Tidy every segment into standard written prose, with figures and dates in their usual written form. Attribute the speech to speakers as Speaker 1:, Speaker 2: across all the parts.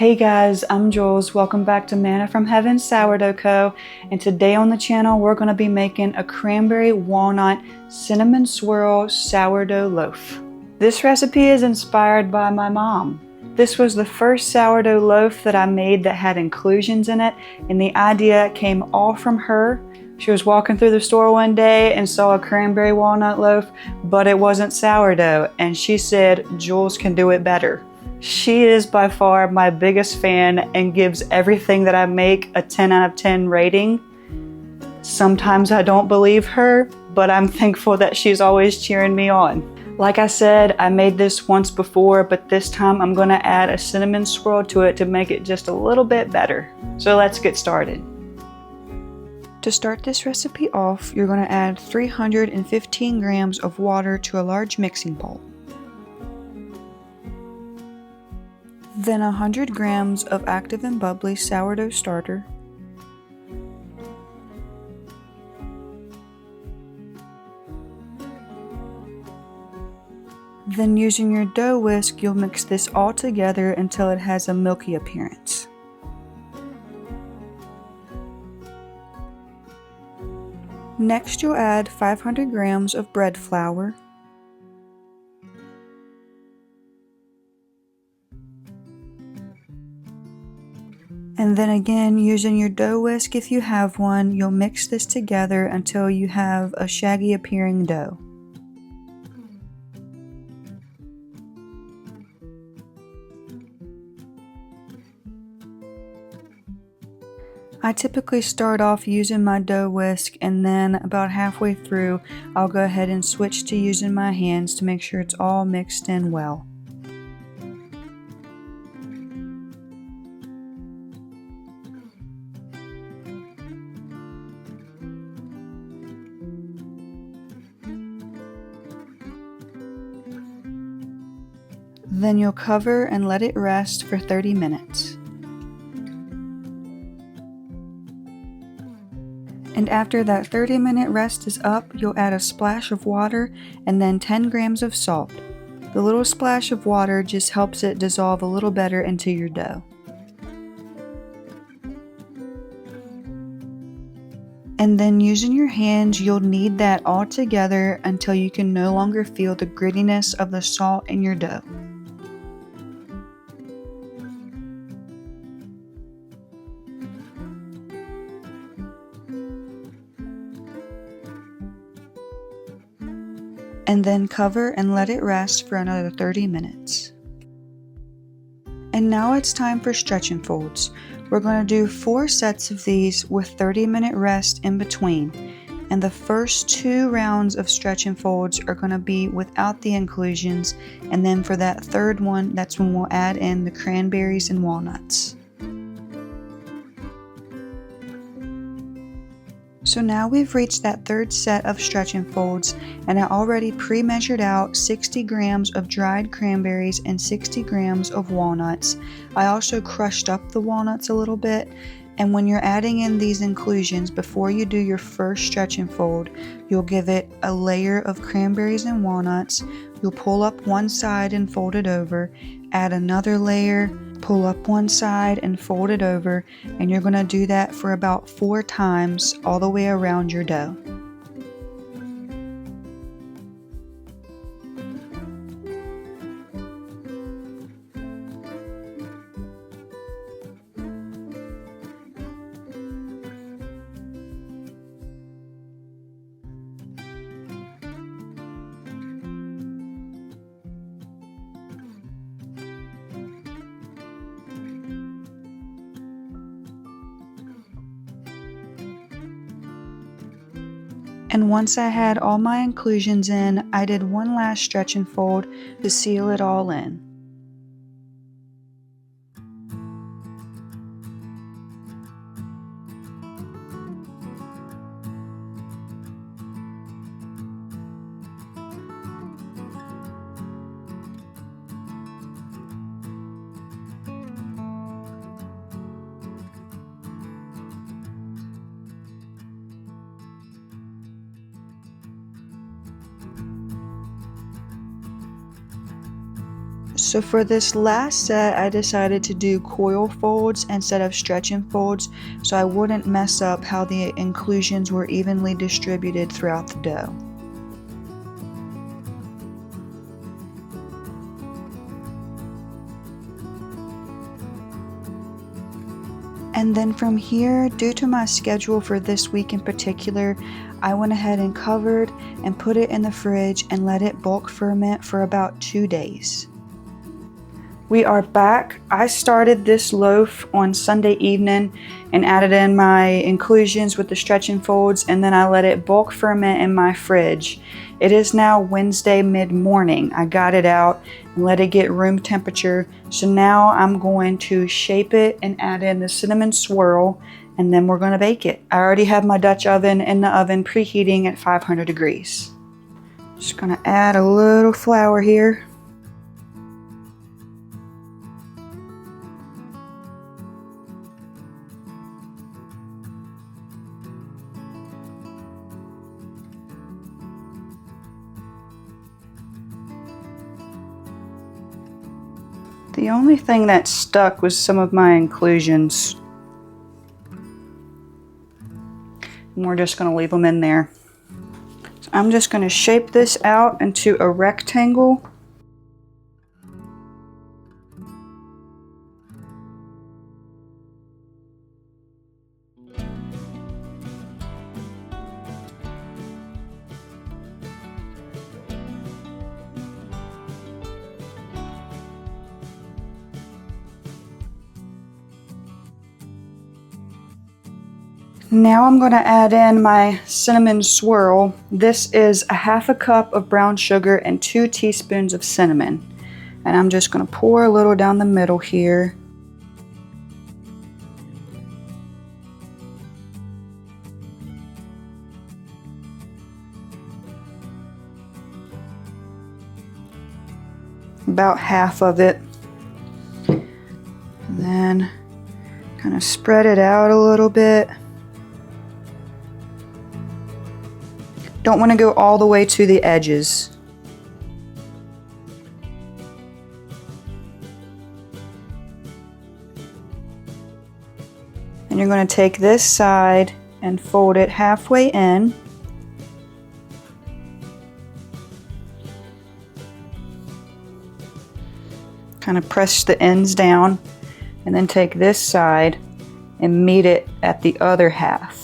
Speaker 1: Hey guys, I'm Jules. Welcome back to Manna from Heaven Sourdough Co. And today on the channel we're going to be making a cranberry walnut cinnamon swirl sourdough loaf. This recipe is inspired by my mom. This was the first sourdough loaf that I made that had inclusions in it, and the idea came all from her. She was walking through the store one day and saw a cranberry walnut loaf, but it wasn't sourdough, and she said, "Jules can do it better." She is by far my biggest fan and gives everything that I make a 10 out of 10 rating. Sometimes I don't believe her, but I'm thankful that she's always cheering me on. Like I said, I made this once before, but this time I'm gonna add a cinnamon swirl to it to make it just a little bit better. So let's get started. To start this recipe off, you're gonna add 315 grams of water to a large mixing bowl. Then 100 grams of active and bubbly sourdough starter, then using your dough whisk, you'll mix this all together until it has a milky appearance. Next, you'll add 500 grams of bread flour, and then again, using your dough whisk if you have one, you'll mix this together until you have a shaggy appearing dough. I typically start off using my dough whisk, and then about halfway through, I'll go ahead and switch to using my hands to make sure it's all mixed in well. Then you'll cover and let it rest for 30 minutes. And after that 30-minute rest is up, you'll add a splash of water and then 10 grams of salt. The little splash of water just helps it dissolve a little better into your dough. And then using your hands, you'll knead that all together until you can no longer feel the grittiness of the salt in your dough. And then cover and let it rest for another 30 minutes. And now it's time for stretch and folds. We're going to do 4 sets of these with 30-minute rest in between. And the first 2 rounds of stretch and folds are going to be without the inclusions, and then for that third one, that's when we'll add in the cranberries and walnuts. So now we've reached that third set of stretch and folds, and I already pre-measured out 60 grams of dried cranberries and 60 grams of walnuts. I also crushed up the walnuts a little bit, and when you're adding in these inclusions, before you do your first stretch and fold, you'll give it a layer of cranberries and walnuts. You'll pull up one side and fold it over, add another layer, pull up one side and fold it over, and you're going to do that for about 4 times all the way around your dough. And once I had all my inclusions in, I did one last stretch and fold to seal it all in. So for this last set, I decided to do coil folds instead of stretching folds so I wouldn't mess up how the inclusions were evenly distributed throughout the dough. And then from here, due to my schedule for this week in particular, I went ahead and covered and put it in the fridge and let it bulk ferment for about 2 days. We are back. I started this loaf on Sunday evening and added in my inclusions with the stretch and folds, and then I let it bulk ferment in my fridge. It is now Wednesday mid-morning. I got it out and let it get room temperature. So now I'm going to shape it and add in the cinnamon swirl, and then we're going to bake it. I already have my Dutch oven in the oven preheating at 500 degrees. Just going to add a little flour here. The only thing that stuck was some of my inclusions. And we're just going to leave them in there. So I'm just going to shape this out into a rectangle. Now I'm going to add in my cinnamon swirl. This is a half a cup of brown sugar and 2 teaspoons of cinnamon. And I'm just going to pour a little down the middle here. About half of it. And then kind of spread it out a little bit. Don't want to go all the way to the edges. And you're going to take this side and fold it halfway in. Kind of press the ends down, and then take this side and meet it at the other half.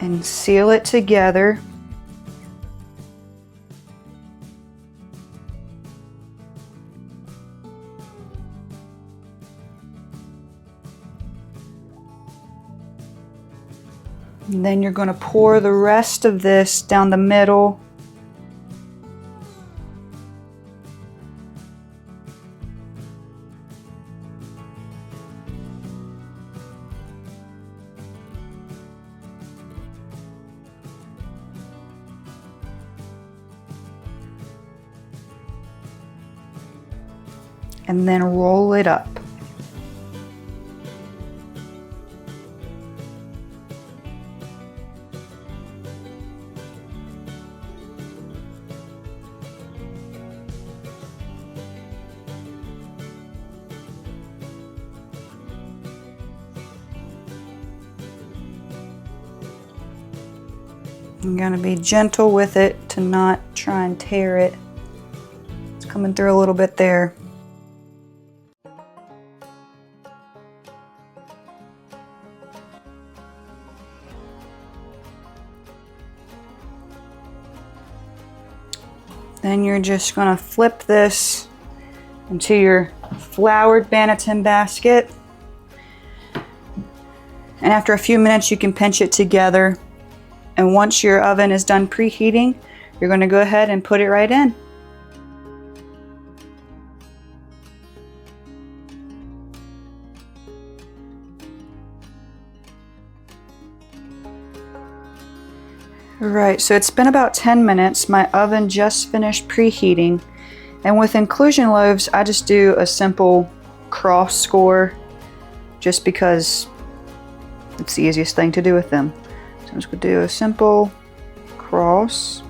Speaker 1: And seal it together. And then you're going to pour the rest of this down the middle. And then roll it up. I'm going to be gentle with it to not try and tear it. It's coming through a little bit there. Then you're just going to flip this into your floured Banneton basket. And after a few minutes you can pinch it together. And once your oven is done preheating, you're going to go ahead and put it right in. Alright, so it's been about 10 minutes. My oven just finished preheating. And with inclusion loaves, I just do a simple cross score just because It's the easiest thing to do with them. So I'm just going to do a simple cross.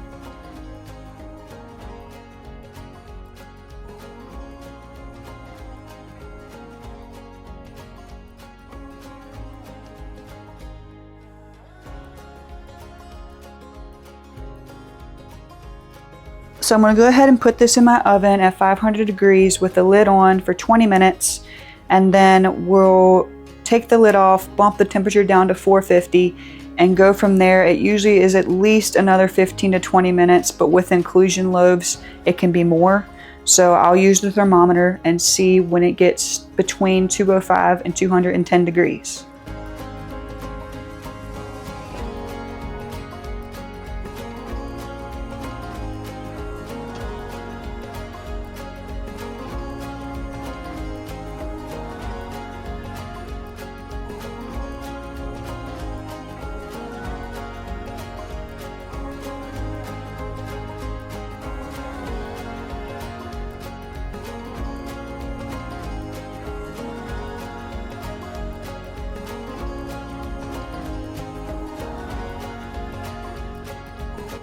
Speaker 1: So I'm going to go ahead and put this in my oven at 500 degrees with the lid on for 20 minutes, and then we'll take the lid off, bump the temperature down to 450, and go from there. It usually is at least another 15 to 20 minutes, but with inclusion loaves it can be more. So I'll use the thermometer and see when it gets between 205 and 210 degrees.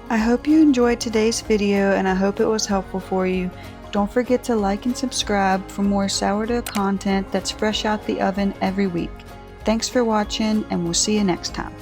Speaker 1: I hope you enjoyed today's video, and I hope it was helpful for you. Don't forget to like and subscribe for more sourdough content that's fresh out the oven every week. Thanks for watching, and we'll see you next time.